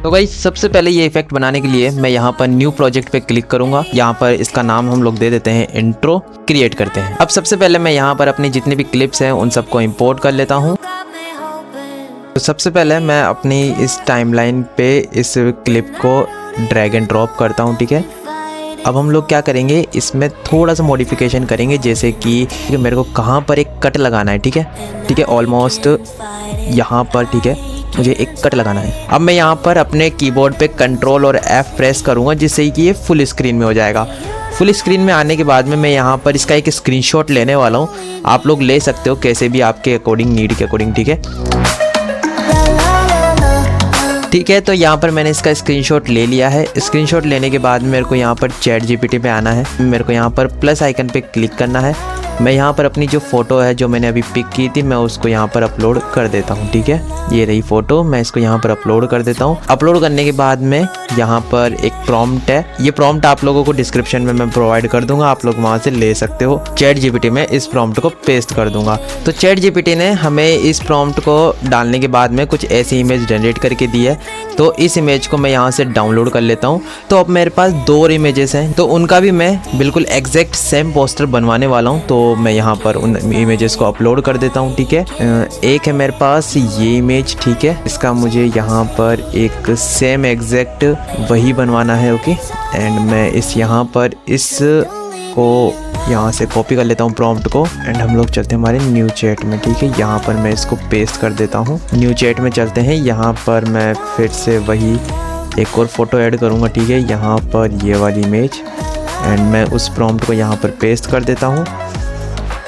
तो गाइस सबसे पहले ये इफेक्ट बनाने के लिए मैं यहाँ पर न्यू प्रोजेक्ट पे क्लिक करूंगा। यहाँ पर इसका नाम हम लोग दे देते हैं इंट्रो, क्रिएट करते हैं। अब सबसे पहले मैं यहाँ पर अपनी जितनी भी क्लिप्स हैं उन सबको इंपोर्ट कर लेता हूँ। तो सबसे पहले मैं अपनी इस टाइमलाइन पे इस क्लिप को ड्रैग एंड ड्रॉप करता हूँ, ठीक है। अब हम लोग क्या करेंगे, इसमें थोड़ा सा मॉडिफिकेशन करेंगे, जैसे कि मेरे को कहाँ पर एक कट लगाना है, ठीक है, ऑलमोस्ट यहाँ पर, ठीक है, मुझे एक कट लगाना है। अब मैं यहाँ पर अपने कीबोर्ड पे कंट्रोल और F प्रेस करूँगा, जिससे कि ये फुल स्क्रीन में हो जाएगा। फुल स्क्रीन में आने के बाद में मैं यहाँ पर इसका एक स्क्रीनशॉट लेने वाला हूँ। आप लोग ले सकते हो कैसे भी आपके अकॉर्डिंग, नीड के अकॉर्डिंग, ठीक है। तो यहाँ पर मैंने इसका स्क्रीनशॉट ले लिया है। स्क्रीनशॉट लेने के बाद मेरे को यहाँ पर चैट जीपीटी पे आना है। मेरे को यहाँ पर प्लस आइकन पे क्लिक करना है। मैं यहाँ पर अपनी जो फ़ोटो है जो मैंने अभी पिक की थी, मैं उसको यहाँ पर अपलोड कर देता हूँ, ठीक है। ये रही फ़ोटो, मैं इसको यहाँ पर अपलोड कर देता हूँ। अपलोड करने के बाद में यहाँ पर एक प्रॉम्प्ट है। ये प्रॉम्प्ट आप लोगों को डिस्क्रिप्शन में मैं प्रोवाइड कर दूंगा, आप लोग वहाँ से ले सकते हो। चैट जीपीटी में इस प्रॉम्प्ट को पेस्ट कर दूंगा। तो चैट जीपीटी ने हमें इस प्रॉम्प्ट को डालने के बाद में कुछ ऐसी इमेज जनरेट करके दी है। तो इस इमेज को मैं यहाँ से डाउनलोड कर लेता हूँ। तो अब मेरे पास 2 इमेजेस हैं, तो उनका भी मैं बिल्कुल एग्जैक्ट सेम पोस्टर बनवाने वाला हूँ। तो मैं यहाँ पर उन इमेजेस को अपलोड कर देता हूँ, ठीक है। एक है मेरे पास ये इमेज, ठीक है, इसका मुझे यहाँ पर एक सेम एग्जैक्ट वही बनवाना है, ओके। एंड मैं इस यहाँ पर इस को यहाँ से कॉपी कर लेता हूँ प्रॉम्प्ट को। एंड हम लोग चलते हैं हमारे न्यू चैट में, ठीक है। यहाँ पर मैं इसको पेस्ट कर देता हूँ। न्यू चैट में चलते हैं। यहाँ पर मैं फिर से वही एक और फोटो ऐड करूँगा, ठीक है। यहाँ पर ये वाली इमेज, एंड मैं उस प्रॉम्प्ट को यहाँ पर पेस्ट कर देता हूँ,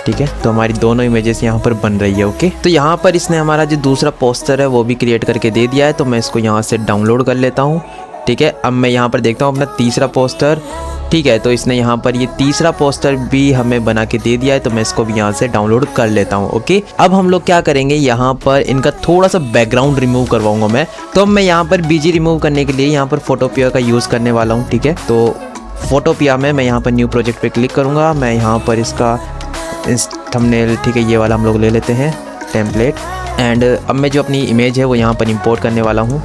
ठीक है। तो हमारी दोनों इमेजेस यहाँ पर बन रही है, ओके। तो यहाँ पर इसने हमारा जो दूसरा पोस्टर है वो भी क्रिएट करके दे दिया है। तो मैं इसको यहाँ से डाउनलोड कर लेता हूँ, ठीक है। अब मैं यहाँ पर देखता हूँ अपना तीसरा पोस्टर, ठीक है। तो इसने यहाँ पर ये तीसरा पोस्टर भी हमें बना के दे दिया है। तो मैं इसको भी यहाँ से डाउनलोड कर लेता हूँ, ओके। अब हम लोग क्या करेंगे, यहाँ पर इनका थोड़ा सा बैकग्राउंड रिमूव करवाऊंगा मैं। तो मैं यहाँ पर बीजी रिमूव करने के लिए यहाँ पर फोटोपिया का यूज़ करने वाला हूँ, ठीक है। तो फोटोपिया में मैं यहाँ पर न्यू प्रोजेक्ट पे क्लिक करूँगा। मैं यहाँ पर इसका थंबनेल, ठीक है, ये वाला हम लोग ले लेते हैं टेम्पलेट। एंड अब मैं जो अपनी इमेज है वो यहाँ पर इंपोर्ट करने वाला हूँ।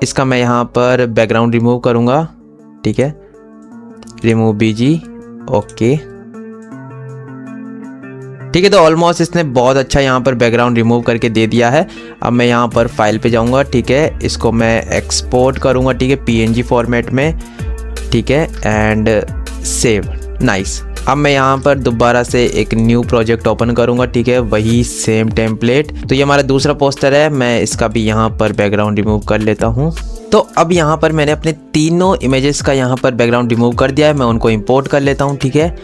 इसका मैं यहाँ पर बैकग्राउंड रिमूव करूँगा, ठीक है। रिमूव बीजी, ओके, ठीक है। तो ऑलमोस्ट इसने बहुत अच्छा यहाँ पर बैकग्राउंड रिमूव करके दे दिया है। अब मैं यहाँ पर फाइल पे जाऊँगा, ठीक है। इसको मैं एक्सपोर्ट करूँगा, ठीक है, PNG फॉर्मेट में, ठीक है। And save, nice. अब मैं यहाँ पर दोबारा से एक न्यू प्रोजेक्ट ओपन करूँगा, ठीक है, वही सेम टेम्पलेट। तो ये हमारा दूसरा पोस्टर है। मैं इसका भी यहाँ पर बैकग्राउंड रिमूव कर लेता हूँ। तो अब यहाँ पर मैंने अपने तीनों इमेजेस का यहाँ पर बैकग्राउंड रिमूव कर दिया है। मैं उनको इंपोर्ट कर लेता हूँ, ठीक है।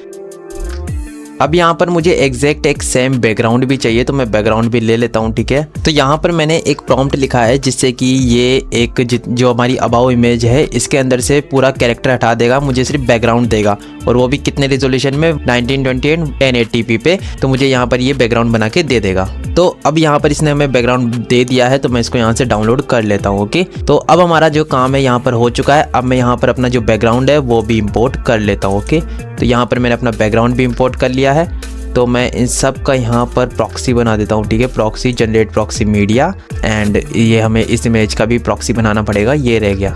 अब यहाँ पर मुझे एग्जैक्ट एक सेम बैकग्राउंड भी चाहिए, तो मैं बैकग्राउंड भी ले लेता हूँ, ठीक है। तो यहाँ पर मैंने एक प्रॉम्प्ट लिखा है, जिससे कि ये एक जो हमारी अबाउ इमेज है इसके अंदर से पूरा कैरेक्टर हटा देगा, मुझे सिर्फ बैकग्राउंड देगा। और वो भी कितने रेजोल्यूशन में, 1920 1080p पे। तो मुझे यहाँ पर ये बैकग्राउंड बना के दे देगा। तो अब यहाँ पर इसने हमें बैकग्राउंड दे दिया है। तो मैं इसको यहाँ से डाउनलोड कर लेता हूँ, ओके। तो अब हमारा जो काम है यहाँ पर हो चुका है। अब मैं यहाँ पर अपना जो बैकग्राउंड है वो भी इम्पोर्ट कर लेता हूँ, ओके। तो यहाँ पर मैंने अपना बैकग्राउंड भी इम्पोर्ट कर लिया है। तो मैं इन सब का यहाँ पर प्रॉक्सी बना देता हूँ, ठीक है। Proxy, generate proxy media. And ये हमें इस इमेज का भी प्रॉक्सी बनाना पड़ेगा, ये रह गया,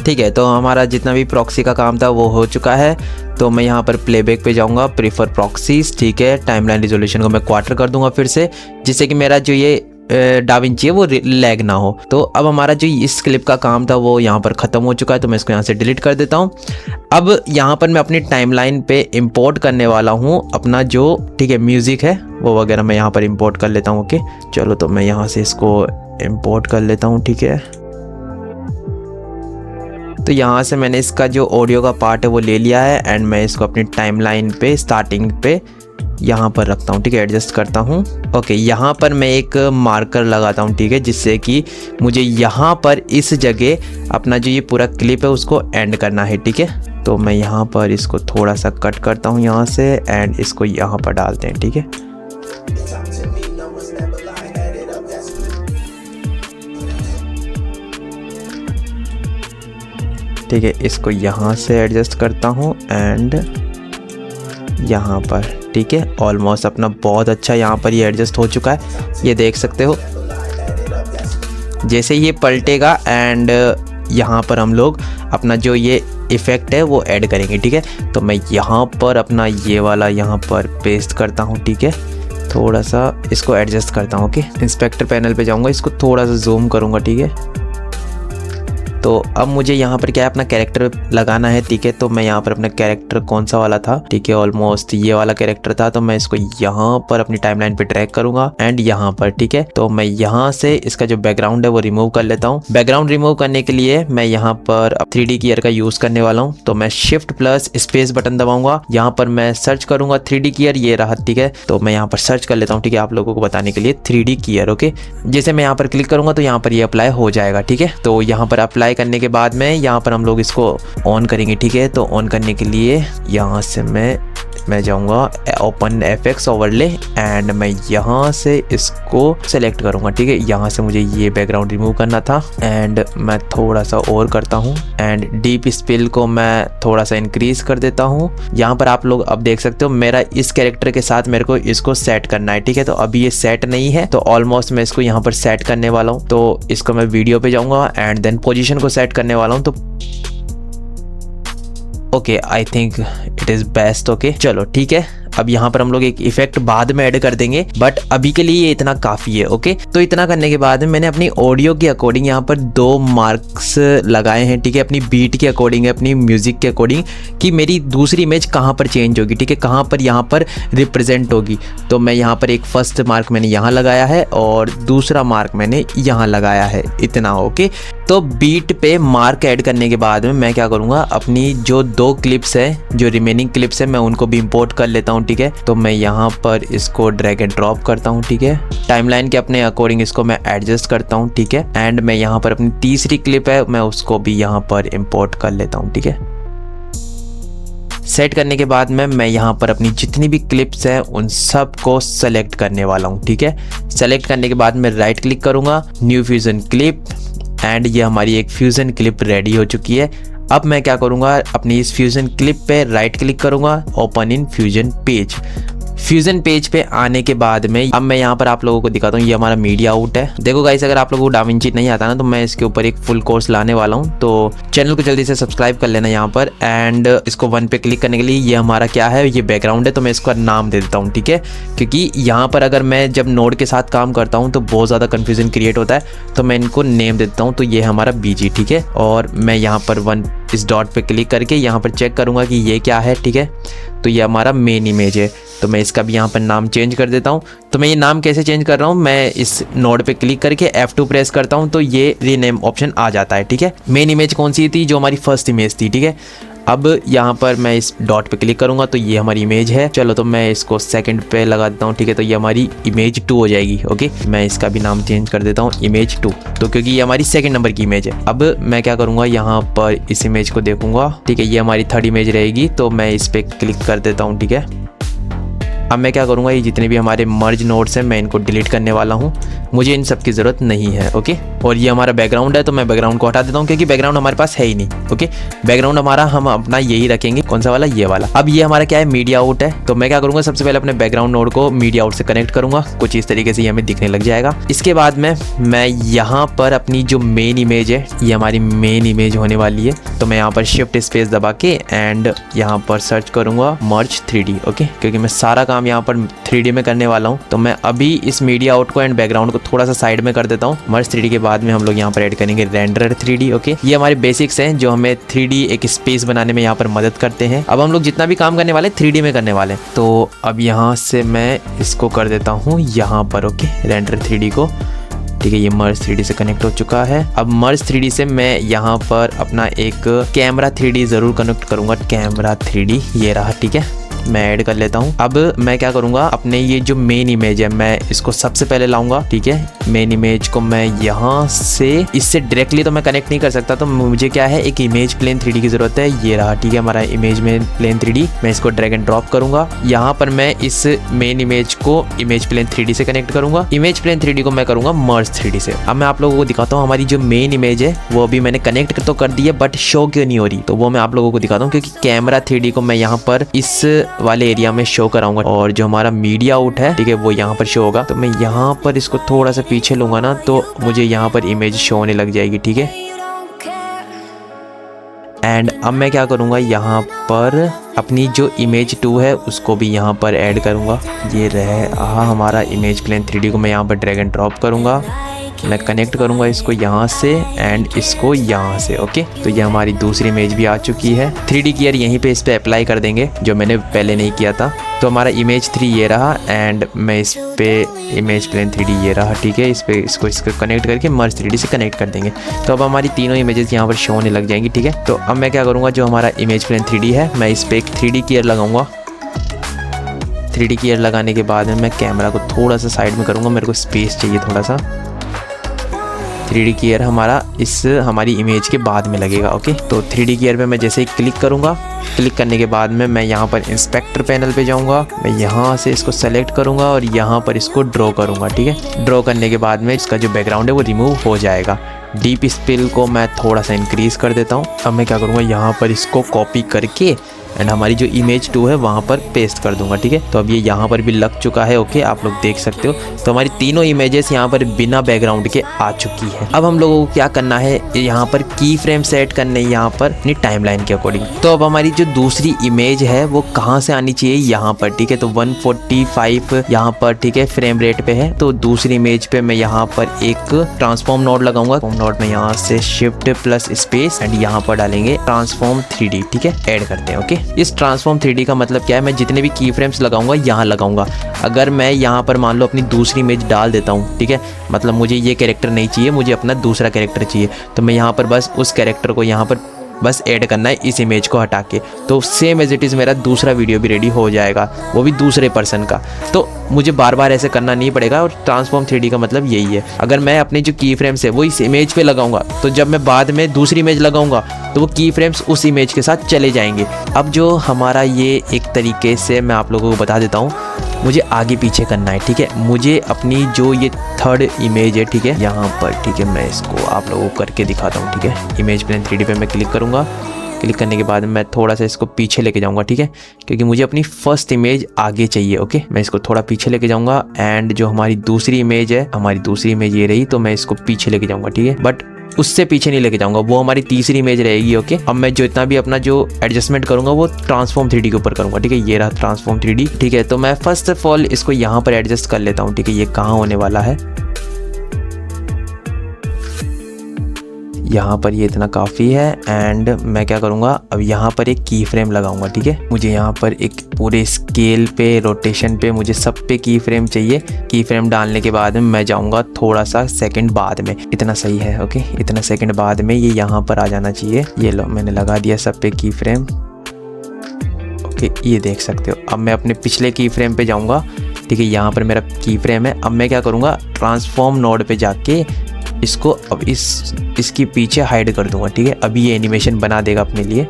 ठीक है। तो हमारा जितना भी प्रॉक्सी का काम था वो हो चुका है। तो मैं यहाँ पर प्लेबैक पे जाऊँगा, प्रीफर प्रॉक्सीज, ठीक है। टाइमलाइन रिजोल्यूशन को मैं क्वार्टर कर दूंगा फिर से, जिससे कि मेरा जो ये डाविंची है वो लैग ना हो। तो अब हमारा जो इस क्लिप का काम था वो यहाँ पर ख़त्म हो चुका है। तो मैं इसको यहाँ से डिलीट कर देता हूँ। अब यहाँ पर मैं अपनी टाइमलाइन पे इंपोर्ट करने वाला हूँ अपना जो, ठीक है, म्यूज़िक है वो वगैरह मैं यहाँ पर इंपोर्ट कर लेता हूँ, ओके। चलो, तो मैं यहाँ से इसको इंपोर्ट कर लेता हूँ, ठीक है। तो यहाँ से मैंने इसका जो ऑडियो का पार्ट है वो ले लिया है। एंड मैं इसको अपनी टाइमलाइन पे स्टार्टिंग पे यहाँ पर रखता हूँ, ठीक है। एडजस्ट करता हूँ, ओके। यहाँ पर मैं एक मार्कर लगाता हूँ, ठीक है, जिससे कि मुझे यहाँ पर इस जगह अपना जो ये पूरा क्लिप है उसको एंड करना है, ठीक है। तो मैं यहाँ पर इसको थोड़ा सा कट करता हूँ यहाँ से, एंड इसको यहाँ पर डालते हैं, ठीक है। ठीक है, इसको यहाँ से एडजस्ट करता हूँ एंड यहाँ पर, ठीक है। ऑलमोस्ट अपना बहुत अच्छा यहाँ पर ये एडजस्ट हो चुका है, ये देख सकते हो। जैसे ये पलटेगा एंड यहाँ पर हम लोग अपना जो ये इफ़ेक्ट है वो ऐड करेंगे, ठीक है। तो मैं यहाँ पर अपना ये वाला यहाँ पर पेस्ट करता हूँ, ठीक है। थोड़ा सा इसको एडजस्ट करता हूँ, ओके। इंस्पेक्टर पैनल पे जाऊँगा, इसको थोड़ा सा जूम करूँगा, ठीक है। तो अब मुझे यहाँ पर क्या है, अपना कैरेक्टर लगाना है, ठीक है। तो मैं यहाँ पर अपना कैरेक्टर कौन सा वाला था, ठीक है, ऑलमोस्ट ये वाला कैरेक्टर था। तो मैं इसको यहाँ पर अपनी टाइमलाइन पे ड्रैग करूँगा एंड यहाँ पर, ठीक है। तो मैं यहाँ से इसका जो बैकग्राउंड है वो रिमूव कर लेता हूँ। बैकग्राउंड रिमूव करने के लिए मैं यहाँ पर 3D गियर का यूज़ करने वाला हूँ। तो मैं शिफ्ट प्लस स्पेस बटन दबाऊंगा, यहाँ पर मैं सर्च करूँगा 3D गियर, ये रहा, ठीक है। तो मैं यहाँ पर सर्च कर लेता हूँ, ठीक है, आप लोगों को बताने के लिए 3D गियर, ओके। जैसे मैं यहाँ पर क्लिक करूँगा तो यहाँ पर ये अप्लाई हो जाएगा, ठीक है। तो यहाँ पर अप्लाई करने के बाद में यहाँ पर हम लोग इसको ऑन करेंगे, ठीक है। तो ऑन करने के लिए यहाँ से मैं जाऊँगा ओपन FX ओवरले एंड मैं यहाँ से इसको सेलेक्ट करूँगा, ठीक है। यहाँ से मुझे ये बैकग्राउंड रिमूव करना था एंड मैं थोड़ा सा और करता हूँ एंड डीप स्पिल को मैं थोड़ा सा इंक्रीज कर देता हूँ। यहाँ पर आप लोग अब देख सकते हो मेरा इस कैरेक्टर के साथ मेरे को इसको सेट करना है, ठीक है। तो अभी ये सेट नहीं है, तो ऑलमोस्ट मैं इसको यहाँ पर सेट करने वाला हूँ। तो इसको मैं वीडियो पे जाऊँगा एंड देन पोजीशन को सेट करने वाला हूँ। तो okay, I think it is best, okay. चलो ठीक है, अब यहाँ पर हम लोग एक इफेक्ट बाद में ऐड कर देंगे, बट अभी के लिए ये इतना काफ़ी है, ओके। तो इतना करने के बाद मैंने अपनी ऑडियो के अकॉर्डिंग यहाँ पर 2 मार्क्स लगाए हैं, ठीक है। अपनी बीट के अकॉर्डिंग, अपनी म्यूज़िक के अकॉर्डिंग कि मेरी दूसरी इमेज कहाँ पर चेंज होगी, ठीक है, कहाँ पर यहाँ पर रिप्रेजेंट होगी। तो मैं यहाँ पर एक फर्स्ट मार्क मैंने यहाँ लगाया है और दूसरा मार्क मैंने यहाँ लगाया है, इतना, ओके। तो बीट पे मार्क ऐड करने के बाद में मैं क्या करूँगा, अपनी जो 2 क्लिप्स है, जो रिमेनिंग क्लिप्स है, मैं उनको भी इंपोर्ट कर लेता हूँ, ठीक है। तो मैं यहाँ पर इसको ड्रैग एंड ड्रॉप करता हूँ, ठीक है। टाइमलाइन के अपने अकॉर्डिंग इसको मैं एडजस्ट करता हूँ, ठीक है। एंड मैं यहाँ पर अपनी तीसरी क्लिप है, मैं उसको भी यहाँ पर इंपोर्ट कर लेता हूँ, ठीक है। सेट करने के बाद में मैं यहाँ पर अपनी जितनी भी क्लिप्स हैं उन सब को सेलेक्ट करने वाला हूँ, ठीक है। सेलेक्ट करने के बाद मैं राइट क्लिक करूँगा, न्यू फ्यूजन क्लिप, एंड ये हमारी एक फ्यूजन क्लिप रेडी हो चुकी है। अब मैं क्या करूँगा, अपनी इस फ्यूजन क्लिप पे राइट क्लिक करूँगा, open in fusion page. Fusion page पे आने के बाद में अब मैं यहाँ पर आप लोगों को दिखाता हूँ, ये हमारा मीडिया आउट है। देखो गाइस, अगर आप लोगों को डाविंची नहीं आता ना, तो मैं इसके ऊपर एक फुल कोर्स लाने वाला हूँ। तो चैनल को जल्दी से सब्सक्राइब कर लेना यहाँ पर, एंड इसको 1 पे क्लिक करने के लिए ये हमारा क्या है, ये बैकग्राउंड है। तो मैं इसका नाम दे देता हूँ, ठीक है, क्योंकि यहाँ पर अगर मैं जब नोड के साथ काम करता हूँ तो बहुत ज़्यादा कन्फ्यूजन क्रिएट होता है। तो मैं इनको नेम दे देता हूँ। तो ये हमारा BG, ठीक है। और मैं यहाँ पर 1 इस डॉट पे क्लिक करके यहाँ पर चेक करूँगा कि ये क्या है, ठीक है। तो ये हमारा मेन इमेज है। तो मैं इसका भी यहाँ पर नाम चेंज कर देता हूँ। तो मैं ये नाम कैसे चेंज कर रहा हूँ, मैं इस नोड पे क्लिक करके F2 प्रेस करता हूँ तो ये रीनेम ऑप्शन आ जाता है, ठीक है। मेन इमेज कौन सी थी, जो हमारी फर्स्ट इमेज थी, ठीक है। अब यहाँ पर मैं इस डॉट पे क्लिक करूँगा तो ये हमारी इमेज है। चलो, तो मैं इसको सेकंड पे लगा देता हूँ, ठीक है। तो ये हमारी इमेज 2 हो जाएगी, ओके। मैं इसका भी नाम चेंज कर देता हूँ, इमेज 2, तो क्योंकि ये हमारी 2nd नंबर की इमेज है। अब मैं क्या करूँगा, यहाँ पर इस इमेज को देखूँगा, ठीक है, ये हमारी 3rd इमेज रहेगी। तो मैं इस पर क्लिक कर देता हूँ, ठीक है। अब मैं क्या करूँगा, ये जितने भी हमारे मर्ज नोड्स हैं मैं इनको डिलीट करने वाला हूँ, मुझे इन सब की ज़रूरत नहीं है, ओके। और ये हमारा बैकग्राउंड है, तो मैं बैकग्राउंड को हटा देता हूँ क्योंकि बैकग्राउंड हमारे पास है ही नहीं, ओके। बैकग्राउंड हमारा हम अपना यही रखेंगे, कौन सा वाला, ये वाला। अब ये हमारा क्या है, मीडिया आउट है। तो मैं क्या करूँगा, सबसे पहले अपने बैकग्राउंड नोड को मीडिया आउट से कनेक्ट करूँगा, कुछ इस तरीके से ये हमें दिखने लग जाएगा। इसके बाद में मैं यहाँ पर अपनी जो मेन इमेज है, ये हमारी मेन इमेज होने वाली है। तो मैं यहाँ पर शिफ्ट स्पेस दबा के एंड यहाँ पर सर्च करूँगा मर्ज 3D, ओके, क्योंकि मैं सारा काम यहाँ पर 3D में करने वाला हूँ। तो मैं अभी इस मीडिया आउट को एंड बैकग्राउंड को थोड़ा सा साइड में कर देता हूँ। मर्ज 3D के बाद में हम लोग यहाँ पर ऐड करेंगे रेंडर 3D, ओके। ये हमारे बेसिक्स हैं जो हमें 3D एक स्पेस बनाने में यहाँ पर मदद करते हैं। अब हम लोग जितना भी काम करने वाले 3D में करने वाले। तो अब यहाँ से मैं इसको कर देता हूँ यहाँ पर, ओके, रेंडर 3D को, ठीक है। ये मर्ज 3D से कनेक्ट हो चुका है। अब मर्ज 3D से मैं यहाँ पर अपना एक कैमरा 3D जरूर कनेक्ट करूँगा, कैमरा 3D ये रहा, ठीक है। मैं ऐड कर लेता हूँ। अब मैं क्या करूँगा, अपने ये जो मेन इमेज है मैं इसको सबसे पहले लाऊंगा, ठीक है। मेन इमेज को मैं यहाँ से, इससे डायरेक्टली तो मैं कनेक्ट नहीं कर सकता, तो मुझे क्या है, एक इमेज प्लेन 3D की जरूरत है। ये रहा, ठीक है, हमारा इमेज में प्लेन 3D। मैं इसको ड्रैग एंड ड्रॉप करूंगा। यहाँ पर मैं इस मेन इमेज को इमेज प्लेन 3D से कनेक्ट करूंगा। इमेज प्लेन 3D को मैं करूंगा मर्ज 3D से। अब मैं आप लोगों को दिखाता हूँ, हमारी जो मेन इमेज है वो अभी मैंने कनेक्ट तो कर दी है, बट शो क्यों नहीं हो रही, तो वो मैं आप लोगों को दिखाता हूँ। क्योंकि कैमरा 3D को मैं यहाँ पर इस वाले एरिया में शो कराऊंगा और जो हमारा मीडिया आउट है, ठीक है, वो यहाँ पर शो होगा। तो मैं यहाँ पर इसको थोड़ा सा पीछे लूँगा ना, तो मुझे यहाँ पर इमेज शो होने लग जाएगी, ठीक है। एंड अब मैं क्या करूँगा, यहाँ पर अपनी जो इमेज 2 है उसको भी यहाँ पर ऐड करूँगा। ये रहा हमारा इमेज प्लेन 3D को मैं यहाँ पर ड्रैग एंड ड्रॉप करूँगा। मैं कनेक्ट करूँगा इसको यहाँ से एंड इसको यहाँ से। ओके, तो ये हमारी दूसरी इमेज भी आ चुकी है। 3D गियर यहीं पे इस पे अप्लाई कर देंगे, जो मैंने पहले नहीं किया था। तो हमारा इमेज 3 ये रहा एंड मैं इस पे इमेज प्लेन 3D ये रहा, ठीक है। इस पे इसको कनेक्ट करके मर्ज 3D से कनेक्ट कर देंगे। तो अब हमारी तीनों इमेजेस यहाँ पर शो होने लग जाएंगी, ठीक है। तो अब मैं क्या करूँगा, जो हमारा इमेज प्लेन 3D है, मैं इस पर एक 3D गियर लगाऊंगा। 3D गियर लगाने के बाद में मैं कैमरा को थोड़ा सा साइड में करूँगा, मेरे को स्पेस चाहिए थोड़ा सा। 3D गियर हमारा इस हमारी इमेज के बाद में लगेगा। ओके, तो 3D गियर पे मैं जैसे ही क्लिक करूँगा, क्लिक करने के बाद में मैं यहाँ पर इंस्पेक्टर पैनल पे जाऊँगा। मैं यहाँ से इसको सेलेक्ट करूँगा और यहाँ पर इसको ड्रॉ करूँगा, ठीक है। ड्रॉ करने के बाद में इसका जो बैकग्राउंड है वो रिमूव हो जाएगा। डीप स्पिल को मैं थोड़ा सा इंक्रीज़ कर देता हूँ। अब मैं क्या करूँगा, यहाँ पर इसको कॉपी करके एंड हमारी जो इमेज 2 है वहाँ पर पेस्ट कर दूंगा, ठीक है। तो अब ये यहाँ पर भी लग चुका है। ओके, आप लोग देख सकते हो। तो हमारी तीनों इमेजेस यहाँ पर बिना बैकग्राउंड के आ चुकी है। अब हम लोगों को क्या करना है, यहाँ पर की फ्रेम सेट करने, यहाँ पर अपनी टाइमलाइन के अकॉर्डिंग। तो अब हमारी जो दूसरी इमेज है वो कहाँ से आनी चाहिए, यहाँ पर, ठीक है। तो 145 यहाँ पर, ठीक है, फ्रेम रेट पे है। तो दूसरी इमेज पे मैं यहाँ पर एक ट्रांसफॉर्म नोड लगाऊंगा। नोड में यहाँ से शिफ्ट प्लस स्पेस एंड यहाँ पर डालेंगे ट्रांसफॉर्म 3D, ठीक है। ऐड करते हैं। ओके, इस ट्रांसफॉर्म 3D का मतलब क्या है, मैं जितने भी की फ्रेम्स लगाऊंगा यहाँ लगाऊंगा। अगर मैं यहाँ पर मान लो अपनी दूसरी इमेज डाल देता हूँ, ठीक है, मतलब मुझे ये कैरेक्टर नहीं चाहिए, मुझे अपना दूसरा कैरेक्टर चाहिए, तो मैं यहाँ पर बस उस कैरेक्टर को यहाँ पर बस ऐड करना है इस इमेज को हटा के। तो सेम एज इट इज़ मेरा दूसरा वीडियो भी रेडी हो जाएगा, वो भी दूसरे पर्सन का। तो मुझे बार बार ऐसे करना नहीं पड़ेगा। और ट्रांसफॉर्म 3D का मतलब यही है। अगर मैं अपने जो की फ्रेम्स है वो इस इमेज पे लगाऊंगा, तो जब मैं बाद में दूसरी इमेज लगाऊंगा तो वो की फ्रेम्स उस इमेज के साथ चले जाएंगे। अब जो हमारा ये एक तरीके से मैं आप लोगों को बता देता हूँ, मुझे आगे पीछे करना है, ठीक है। मुझे अपनी जो ये थर्ड इमेज है, ठीक है, यहाँ पर, ठीक है, मैं इसको आप लोगों को करके दिखाता हूँ, ठीक है। इमेज प्लेन 3D पे मैं क्लिक करूँगा। क्लिक करने के बाद मैं थोड़ा सा इसको पीछे लेके जाऊंगा, ठीक है, क्योंकि मुझे अपनी फर्स्ट इमेज आगे चाहिए। ओके, मैं इसको थोड़ा पीछे लेके जाऊंगा एंड जो हमारी दूसरी इमेज है, हमारी दूसरी इमेज ये रही, तो मैं इसको पीछे लेके जाऊंगा, ठीक है। बट उससे पीछे नहीं लेके जाऊंगा, वो हमारी तीसरी इमेज रहेगी। ओके, अब मैं जो इतना भी अपना जो एडजस्टमेंट करूंगा वो ट्रांसफॉर्म 3D के ऊपर करूंगा, ठीक है। ये रहा ट्रांसफॉर्म 3D, ठीक है। तो मैं फर्स्ट ऑफ ऑल इसको यहाँ पर एडजस्ट कर लेता हूँ, ठीक है। ये कहाँ होने वाला है, यहाँ पर ये इतना काफ़ी है। एंड मैं क्या करूँगा, अब यहाँ पर एक की फ्रेम लगाऊंगा, ठीक है। मुझे यहाँ पर एक पूरे स्केल पे, रोटेशन पे, मुझे सब पे की फ्रेम चाहिए। की फ्रेम डालने के बाद में मैं जाऊँगा थोड़ा सा सेकंड बाद में, इतना सही है। ओके, इतना सेकंड बाद में ये यहाँ पर आ जाना चाहिए। ये लो, मैंने लगा दिया सब पे की फ्रेम। ओके, ये देख सकते हो। अब मैं अपने पिछले की फ्रेम पे जाऊँगा, ठीक है। यहाँ पर मेरा की फ्रेम है। अब मैं क्या करूँगा, ट्रांसफॉर्म नोड पे जाके इसको अब इसकी पीछे हाइड कर दूंगा, ठीक है। अभी ये एनिमेशन बना देगा अपने लिए।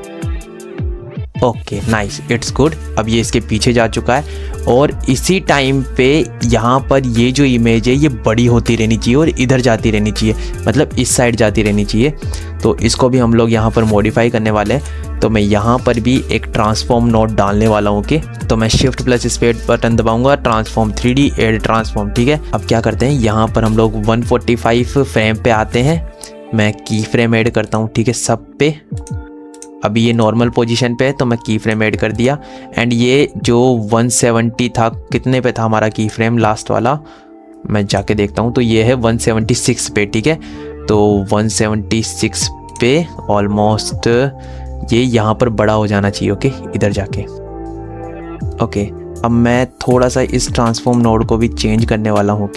Okay, nice, it's good. अब ये इसके पीछे जा चुका है और इसी टाइम पे यहाँ पर ये जो इमेज है ये बड़ी होती रहनी चाहिए और इधर जाती रहनी चाहिए, मतलब इस साइड जाती रहनी चाहिए। तो इसको भी हम लोग यहाँ पर मॉडिफाई करने वाले हैं। तो मैं यहाँ पर भी एक ट्रांसफॉर्म नोड डालने वाला हूँ। ओके, तो मैं शिफ्ट प्लस स्पेस बटन दबाऊंगा, ट्रांसफॉर्म 3D ऐड ट्रांसफॉर्म, ठीक है। अब क्या करते हैं, यहाँ पर हम लोग 145 फ्रेम पे आते हैं। मैं की फ्रेम ऐड करता हूँ, ठीक है, सब पे। अभी ये नॉर्मल पोजीशन पे है तो मैं की फ्रेम ऐड कर दिया। एंड ये जो 170 था, कितने पे था हमारा की फ्रेम लास्ट वाला, मैं जाके देखता हूँ। तो ये है 176 पे, ठीक है। तो 176 पे ऑलमोस्ट ये यहाँ पर बड़ा हो जाना चाहिए। ओके, इधर जाके। ओके, अब मैं थोड़ा सा इस ट्रांसफॉर्म नोड को भी चेंज करने वाला हूँ।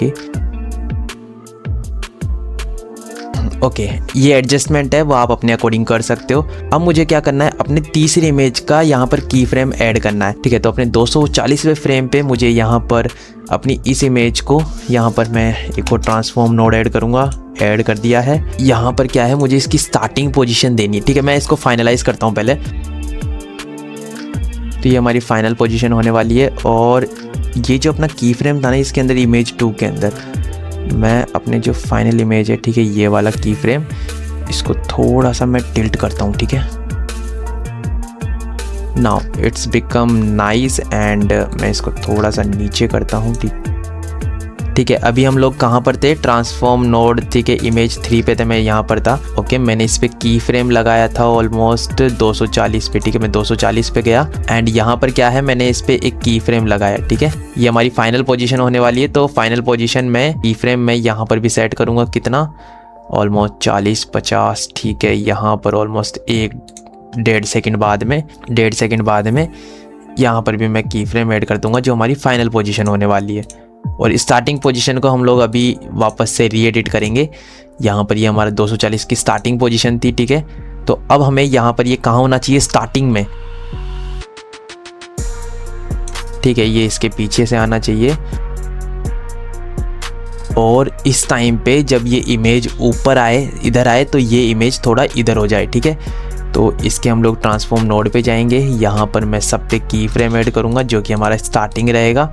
ओके, ये एडजस्टमेंट है वो आप अपने अकॉर्डिंग कर सकते हो। अब मुझे क्या करना है, अपने तीसरी इमेज का यहाँ पर की फ्रेम ऐड करना है, ठीक है। तो अपने 240वें फ्रेम पे मुझे यहाँ पर अपनी इस इमेज को यहाँ पर मैं एक और ट्रांसफॉर्म नोड ऐड करूँगा। ऐड कर दिया है। यहाँ पर क्या है, मुझे इसकी स्टार्टिंग पोजीशन देनी है, ठीक है। मैं इसको फाइनलाइज करता हूँ पहले। तो ये हमारी फाइनल पोजीशन होने वाली है। और ये जो अपना की फ्रेम था ना, इसके अंदर इमेज 2 के अंदर मैं अपने जो फाइनल इमेज है, ठीक है, ये वाला की फ्रेम, इसको थोड़ा सा मैं टिल्ट करता हूँ, ठीक है। Now it's become nice and मैं इसको थोड़ा सा नीचे करता हूँ। ठीक है, अभी हम लोग कहाँ पर थे, ट्रांसफॉर्म नोड। ठीक है, इमेज 3 पे थे, मैं यहाँ पर था। ओके, मैंने इस पे की फ्रेम लगाया था ऑलमोस्ट 240 पे। ठीक है, मैं 240 पे गया एंड यहाँ पर क्या है, मैंने इस पे एक की फ्रेम लगाया। ठीक है, ये हमारी फाइनल पोजीशन होने वाली है। तो फाइनल पोजीशन में की फ्रेम मैं यहाँ पर भी सेट करूँगा। कितना, ऑलमोस्ट 40-50। ठीक है, यहाँ पर ऑलमोस्ट 1-1.5 सेकेंड बाद में, 1.5 सेकेंड बाद में यहाँ पर भी मैं की फ्रेम ऐड कर दूंगा, जो हमारी फाइनल पोजीशन होने वाली है। और स्टार्टिंग पोजीशन को हम लोग अभी वापस से री एडिट करेंगे। यहाँ पर ये हमारा 240 की स्टार्टिंग पोजीशन थी। ठीक है, तो अब हमें यहाँ पर ये कहाँ होना चाहिए, स्टार्टिंग में। ठीक है, ये इसके पीछे से आना चाहिए और इस टाइम पे जब ये इमेज ऊपर आए, इधर आए, तो ये इमेज थोड़ा इधर हो जाए। ठीक है, तो इसके हम लोग ट्रांसफॉर्म नोड पे जाएंगे। यहाँ पर मैं सब पे की फ्रेम ऐड करूँगा, जो कि हमारा स्टार्टिंग रहेगा।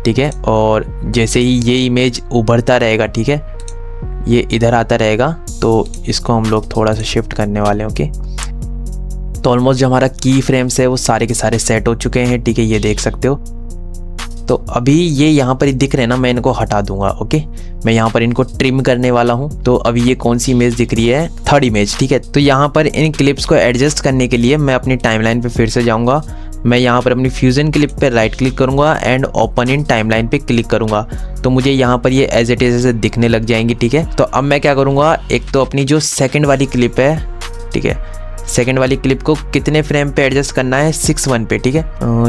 ठीक है, और जैसे ही ये इमेज उभरता रहेगा, ठीक है, ये इधर आता रहेगा, तो इसको हम लोग थोड़ा सा शिफ्ट करने वाले हैं। ओके, तो ऑलमोस्ट जो हमारा की फ्रेम्स है वो सारे के सारे सेट हो चुके हैं। ठीक है, ये देख सकते हो। तो अभी ये यहाँ पर दिख रहे हैं ना, मैं इनको हटा दूंगा। ओके, मैं यहाँ पर इनको ट्रिम करने वाला हूँ। तो अभी ये कौन सी इमेज दिख रही है, थर्ड इमेज। ठीक है, तो यहाँ पर इन क्लिप्स को एडजस्ट करने के लिए मैं अपनी टाइमलाइन पे फिर से जाऊँगा। मैं यहाँ पर अपनी फ्यूजन क्लिप पे राइट क्लिक करूँगा एंड ओपन इन टाइमलाइन पे क्लिक करूँगा। तो मुझे यहाँ पर ये एज इट इज दिखने लग जाएंगी। ठीक है, तो अब मैं क्या करूँगा, एक तो अपनी जो सेकंड वाली क्लिप है, ठीक है, सेकंड वाली क्लिप को कितने फ्रेम पे एडजस्ट करना है, 6:1 पे। ठीक है,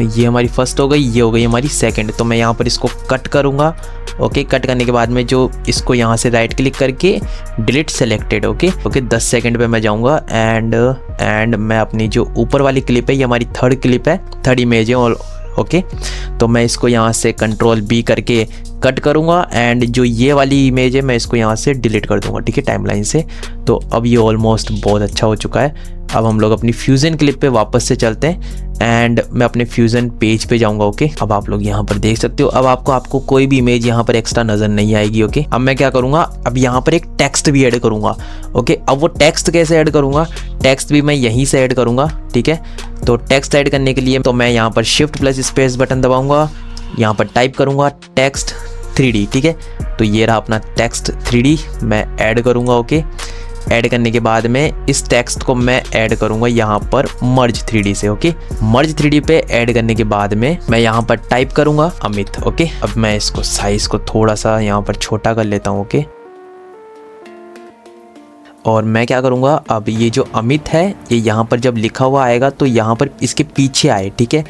ये हमारी फर्स्ट हो गई, ये हो गई हमारी सेकंड। तो मैं यहाँ पर इसको कट करूँगा। ओके, कट करने के बाद में जो इसको यहाँ से राइट क्लिक करके डिलीट सेलेक्टेड। ओके, 10 सेकंड पे मैं जाऊँगा एंड मैं अपनी जो ऊपर वाली क्लिप है, ये हमारी थर्ड क्लिप है, थर्ड इमेज है। और ओके, तो मैं इसको यहाँ से Ctrl+B करके कट करूँगा एंड जो ये वाली इमेज है मैं इसको यहाँ से डिलीट कर दूँगा। ठीक है, टाइमलाइन से। तो अब ये ऑलमोस्ट बहुत अच्छा हो चुका है। अब हम लोग अपनी फ्यूज़न क्लिप पे वापस से चलते हैं एंड मैं अपने फ्यूज़न पेज पे जाऊँगा। ओके, अब आप लोग यहाँ पर देख सकते हो। अब आपको कोई भी इमेज यहाँ पर एक्स्ट्रा नज़र नहीं आएगी। ओके, अब मैं क्या करूँगा, अब यहाँ पर एक टेक्स्ट भी ऐड करूँगा। ओके, अब वो टेक्स्ट कैसे ऐड करूँगा, टेक्स्ट भी मैं यहीं से ऐड करूँगा। ठीक है, तो टेक्स्ट ऐड करने के लिए तो मैं यहाँ पर Shift+Space बटन दबाऊँगा, यहाँ पर टाइप करूँगा टेक्स्ट 3D। ठीक है, तो ये रहा अपना टेक्स्ट 3D, मैं ऐड करूँगा। ओके, ऐड करने के बाद में इस टेक्स्ट को मैं ऐड करूँगा यहाँ पर मर्ज 3D से। ओके, मर्ज 3D पे ऐड करने के बाद में मैं यहाँ पर टाइप करूँगा अमित। ओके, अब मैं इसको साइज़ को थोड़ा सा यहाँ पर छोटा कर लेता हूँ। ओके, और मैं क्या करूँगा, अब ये जो अमित है, ये यहाँ पर जब लिखा हुआ आएगा तो यहाँ पर इसके पीछे आए। ठीक है,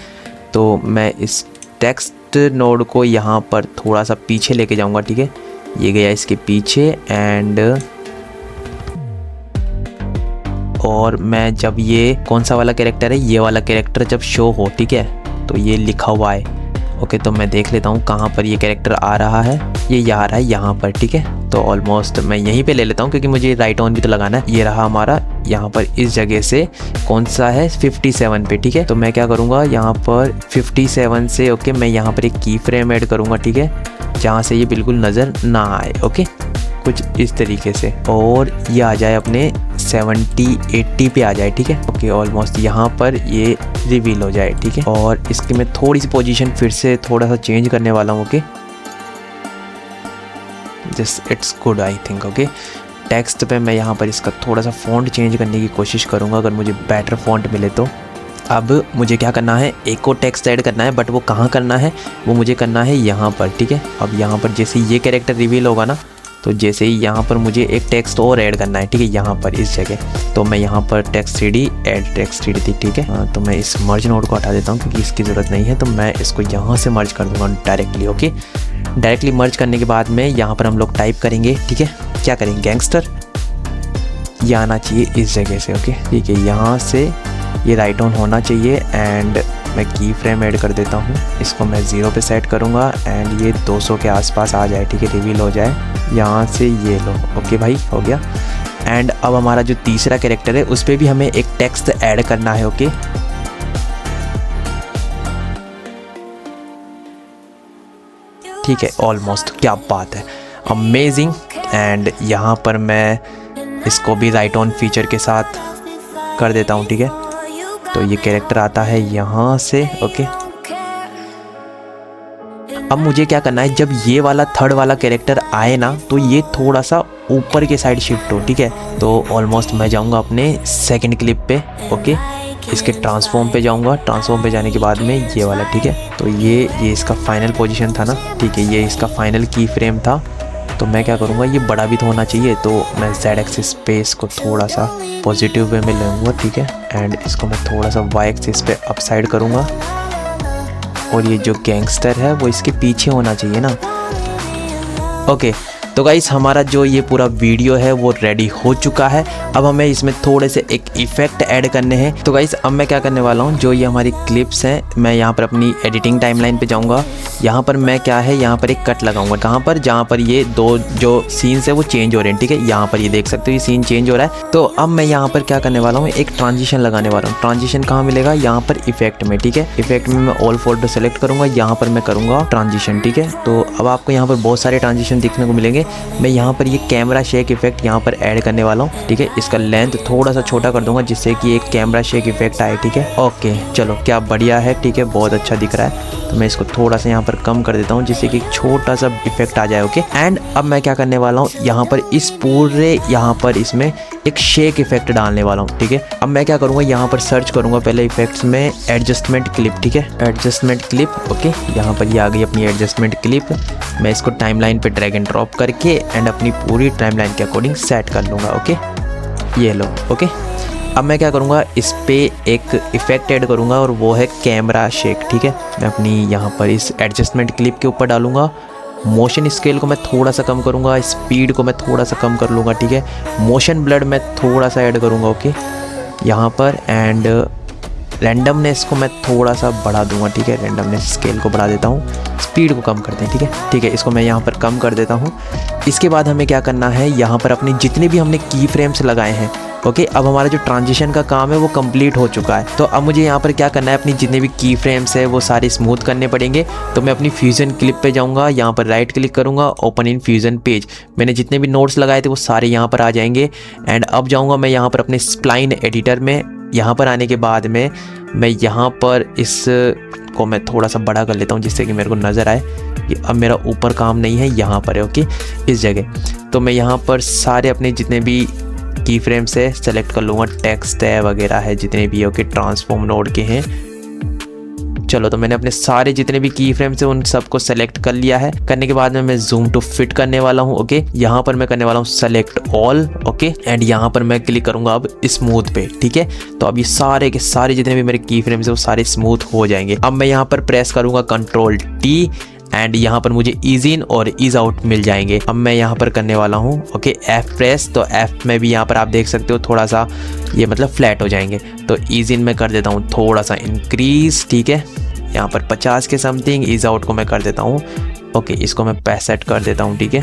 तो मैं इस टेक्स्ट नोड को यहाँ पर थोड़ा सा पीछे लेके जाऊँगा। ठीक है, ये गया इसके पीछे एंड और मैं जब ये कौन सा वाला कैरेक्टर है, ये वाला कैरेक्टर जब शो हो, ठीक है, तो ये लिखा हुआ है। ओके, तो मैं देख लेता हूँ कहाँ पर ये कैरेक्टर आ रहा है, ये आ रहा है यहाँ पर। ठीक है, तो ऑलमोस्ट मैं यहीं पे ले लेता हूँ क्योंकि मुझे राइट ऑन भी तो लगाना है। ये रहा हमारा यहाँ पर इस जगह से कौन सा है, 57 पे। ठीक है, तो मैं क्या करूँगा, यहाँ पर 57 से ओके मैं यहाँ पर एक की फ्रेम ऐड करूँगा। ठीक है, जहाँ से ये बिल्कुल नज़र ना आए। ओके, कुछ इस तरीके से, और ये आ जाए अपने 70-80 पे आ जाए। ठीक है, ओके, ऑलमोस्ट यहाँ पर ये रिवील हो जाए। ठीक है, और इसकी मैं थोड़ी सी पोजीशन फिर से थोड़ा सा चेंज करने वाला हूँ। Okay, just it's good I think. Okay, text पे मैं यहाँ पर इसका थोड़ा सा फ़ॉन्ट चेंज करने की कोशिश करूँगा अगर मुझे बेटर फ़ॉन्ट मिले तो। अब मुझे क्या करना है, एक और टेक्स्ट ऐड करना है, बट वो कहाँ करना है, वो मुझे करना है यहाँ पर। ठीक है, अब यहाँ पर जैसे ये कैरेक्टर रिवील होगा ना, तो जैसे ही यहाँ पर मुझे एक टेक्स्ट और ऐड करना है। ठीक है, यहाँ पर इस जगह, तो मैं यहाँ पर text 3D add text 3D थी। ठीक है, तो मैं इस मर्ज नोड को हटा देता हूँ क्योंकि इसकी ज़रूरत नहीं है। तो मैं इसको यहाँ से मर्ज कर दूँगा डायरेक्टली। ओके, डायरेक्टली मर्ज करने के बाद में यहाँ पर हम लोग टाइप करेंगे। ठीक है, क्या करेंगे, गैंगस्टर, ये आना चाहिए इस जगह से। ओके, ठीक है, यहाँ से ये राइट ऑन होना चाहिए एंड मैं की फ्रेम ऐड कर देता हूँ। इसको मैं 0 पे सेट करूँगा एंड ये 200 के आसपास आ जाए। ठीक है, रिवील हो जाए यहाँ से, ये लो। ओके भाई, हो गया। एंड अब हमारा जो तीसरा कैरेक्टर है उस पर भी हमें एक टेक्स्ट ऐड करना है। ओके, ठीक है, ऑलमोस्ट, क्या बात है, अमेजिंग। एंड यहाँ पर मैं इसको भी राइट ऑन फीचर के साथ कर देता हूँ। ठीक है, तो ये कैरेक्टर आता है यहाँ से। ओके, अब मुझे क्या करना है, जब ये वाला थर्ड वाला कैरेक्टर आए ना तो ये थोड़ा सा ऊपर के साइड शिफ्ट हो। ठीक है, तो ऑलमोस्ट मैं जाऊंगा अपने सेकंड क्लिप पे। ओके, इसके ट्रांसफॉर्म पे जाऊंगा। ट्रांसफॉर्म पे जाने के बाद में ये वाला, ठीक है, तो ये इसका फाइनल पोजीशन था ना। ठीक है, ये इसका फाइनल की फ्रेम था। तो मैं क्या करूँगा, ये बड़ा भी तो होना चाहिए, तो मैं Z एक्सिस पे इसको थोड़ा सा पॉजिटिव वे में लूँगा। ठीक है, एंड इसको मैं थोड़ा सा Y एक्सिस पे अपसाइड करूँगा, और ये जो गैंगस्टर है वो इसके पीछे होना चाहिए ना। ओके, तो गाइस हमारा जो ये पूरा वीडियो है वो रेडी हो चुका है। अब हमें इसमें थोड़े से एक इफ़ेक्ट ऐड करने हैं। तो गाइस अब मैं क्या करने वाला हूँ, जो ये हमारी क्लिप्स हैं, मैं यहाँ पर अपनी एडिटिंग टाइमलाइन पे जाऊँगा। यहाँ पर मैं क्या है, यहाँ पर एक कट लगाऊंगा। कहाँ पर, जहाँ पर ये दो जो सीन्स है वो चेंज हो रहे हैं। ठीक है, यहाँ पर ये देख सकते हो, ये सीन चेंज हो रहा है। तो अब मैं यहाँ पर क्या करने वाला हूँ, एक ट्रांजिशन लगाने वाला हूँ। ट्रांजिशन कहाँ मिलेगा, यहाँ पर इफेक्ट में। ठीक है, इफेक्ट में मैं ऑल फोल्डर सेलेक्ट करूँगा, यहाँ पर मैं करूँगा ट्रांजिशन। ठीक है, तो अब आपको यहाँ पर बहुत सारे ट्रांजिशन देखने को मिलेंगे। मैं यहाँ पर ये कैमरा शेक इफेक्ट यहाँ पर ऐड करने वाला हूँ। ठीक है, इसका लेंथ थोड़ा सा छोटा कर दूंगा जिससे कि एक कैमरा शेक इफेक्ट आए। ठीक है, ओके, चलो क्या बढ़िया है। ठीक है, बहुत अच्छा दिख रहा है। तो मैं इसको थोड़ा सा यहाँ पर कम कर देता हूँ जिससे कि एक छोटा सा इफेक्ट आ जाए। ओके, एंड अब मैं क्या करने वाला हूँ, यहाँ पर इस पूरे यहाँ पर इसमें एक शेक इफेक्ट डालने वाला हूँ। ठीक है, अब मैं क्या करूँगा, यहाँ पर सर्च करूँगा पहले इफेक्ट्स में एडजस्टमेंट क्लिप। ठीक है, एडजस्टमेंट क्लिप। ओके, यहाँ पर ये आ गई अपनी एडजस्टमेंट क्लिप। मैं इसको टाइमलाइन पे ड्रैग एंड ड्रॉप करके एंड अपनी पूरी टाइमलाइन के अकॉर्डिंग सेट कर लूँगा। ओके, ये लो। ओके, अब मैं क्या करूँगा, इस पे एक इफ़ेक्ट ऐड करूँगा और वो है कैमरा शेक। ठीक है, मैं अपनी यहाँ पर इस एडजस्टमेंट क्लिप के ऊपर डालूँगा। मोशन स्केल को मैं थोड़ा सा कम करूँगा, स्पीड को मैं थोड़ा सा कम कर लूँगा। ठीक है, मोशन ब्लड मैं थोड़ा सा ऐड करूँगा। ओके, यहाँ पर एंड रैंडमनेस को मैं थोड़ा सा बढ़ा दूँगा। ठीक है, रैंडमनेस स्केल को बढ़ा देता हूँ, स्पीड को कम करते हैं। ठीक है, ठीक है, इसको मैं यहाँ पर कम कर देता हूँ। इसके बाद हमें क्या करना है, यहाँ पर अपने जितने भी हमने की फ्रेम्स लगाए हैं। ओके, अब हमारा जो ट्रांजिशन का काम है वो कंप्लीट हो चुका है। तो अब मुझे यहाँ पर क्या करना है, अपनी जितने भी की फ्रेम्स है वो सारे स्मूथ करने पड़ेंगे। तो मैं अपनी फ्यूजन क्लिप पे जाऊँगा, यहाँ पर राइट क्लिक करूँगा, ओपन इन फ्यूजन पेज। मैंने जितने भी नोट्स लगाए थे वो सारे यहाँ पर आ जाएंगे। एंड अब जाऊँगा मैं यहाँ पर अपने स्प्लाइन एडिटर में। यहाँ पर आने के बाद में मैं यहाँ पर इस को मैं थोड़ा सा बड़ा कर लेता हूँ जिससे कि मेरे को नज़र आए कि अब मेरा ऊपर काम नहीं है, यहाँ पर है। ओके, इस जगह तो मैं यहाँ पर सारे अपने जितने भी की फ्रेम से सेलेक्ट कर लूँगा, टेक्स्ट है वगैरह है जितने भी। ओके, ट्रांसफॉर्म नोड के हैं। चलो, तो मैंने अपने सारे जितने भी की फ्रेम्स हैं उन सबको सेलेक्ट कर लिया है। करने के बाद में मैं जूम टू फिट करने वाला हूँ। ओके, यहाँ पर मैं करने वाला हूँ सेलेक्ट ऑल। ओके, एंड यहाँ पर मैं क्लिक करूँगा अब स्मूथ पे। ठीक है, तो अब ये सारे के सारे जितने भी मेरे की फ्रेम्स हैं वो सारे स्मूथ हो जाएंगे। अब मैं यहाँ पर प्रेस करूँगा कंट्रोल T एंड यहाँ पर मुझे ईज इन और ईज आउट मिल जाएंगे। अब मैं यहाँ पर करने वाला हूँ ओके F प्रेस। तो F में भी यहाँ पर आप देख सकते हो थोड़ा सा ये मतलब फ्लैट हो जाएंगे। तो ईज इन में कर देता हूँ थोड़ा सा इंक्रीज। ठीक है, यहाँ पर 50 के समथिंग। ईज आउट को मैं कर देता हूँ ओके, इसको मैं 65 कर देता हूँ। ठीक है,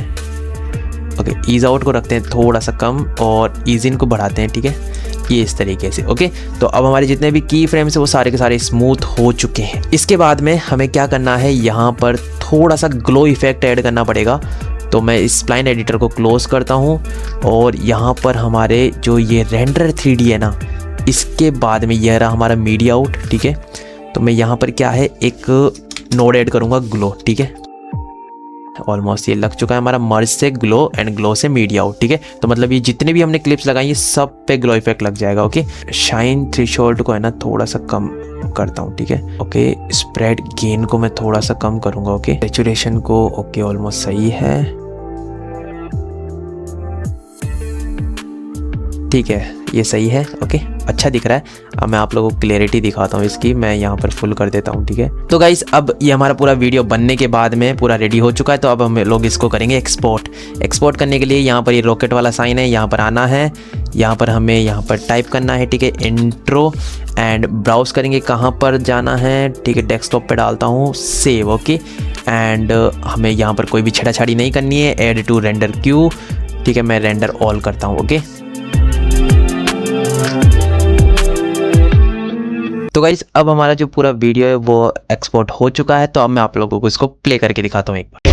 ओके, ईज आउट को रखते हैं थोड़ा सा कम और ईज इन को बढ़ाते हैं। ठीक है, ये इस तरीके से। ओके, तो अब हमारे जितने भी की फ्रेम्स है वो सारे के सारे स्मूथ हो चुके हैं। इसके बाद में हमें क्या करना है, यहाँ पर थोड़ा सा ग्लो इफेक्ट ऐड करना पड़ेगा। तो मैं इस स्प्लाइन एडिटर को क्लोज करता हूँ और यहाँ पर हमारे जो ये रेंडर 3D है ना, इसके बाद में यह रहा हमारा मीडिया आउट। ठीक है, तो मैं यहाँ पर क्या है एक नोड ऐड करूँगा ग्लो। ठीक है, ऑलमोस्ट ये लग चुका है हमारा मर्ज से ग्लो एंड ग्लो से मीडिया आउट। ठीक है, तो मतलब ये जितने भी हमने क्लिप्स लगाई ये सब पे ग्लो इफेक्ट लग जाएगा। ओके, शाइन थ्रेशोल्ड को है ना थोड़ा सा कम करता हूँ। ठीक है, ओके, स्प्रेड गेन को मैं थोड़ा सा कम करूँगा। ओके, सैचुरेशन को ओके ऑलमोस्ट सही है। ठीक है, ये सही है। ओके, अच्छा दिख रहा है। अब मैं आप लोगों को क्लैरिटी दिखाता हूँ इसकी। मैं यहाँ पर फुल कर देता हूँ। ठीक है, तो गाइस अब ये हमारा पूरा वीडियो बनने के बाद में पूरा रेडी हो चुका है। तो अब हम लोग इसको करेंगे एक्सपोर्ट। एक्सपोर्ट करने के लिए यहाँ पर ये रॉकेट वाला साइन है, यहाँ पर आना है, यहाँ पर हमें यहाँ पर टाइप करना है। ठीक है, इंट्रो एंड ब्राउज करेंगे कहाँ पर जाना है। ठीक है, डेस्कटॉप पे डालता हूँ सेव। ओके, एंड हमें यहाँ पर कोई भी छेड़ाछाड़ी नहीं करनी है। Add to render queue. ठीक है, मैं रेंडर ऑल करता हूँ। ओके, तो गाइस अब हमारा जो पूरा वीडियो है वो एक्सपोर्ट हो चुका है। तो अब मैं आप लोगों को इसको प्ले करके दिखाता हूँ एक बार।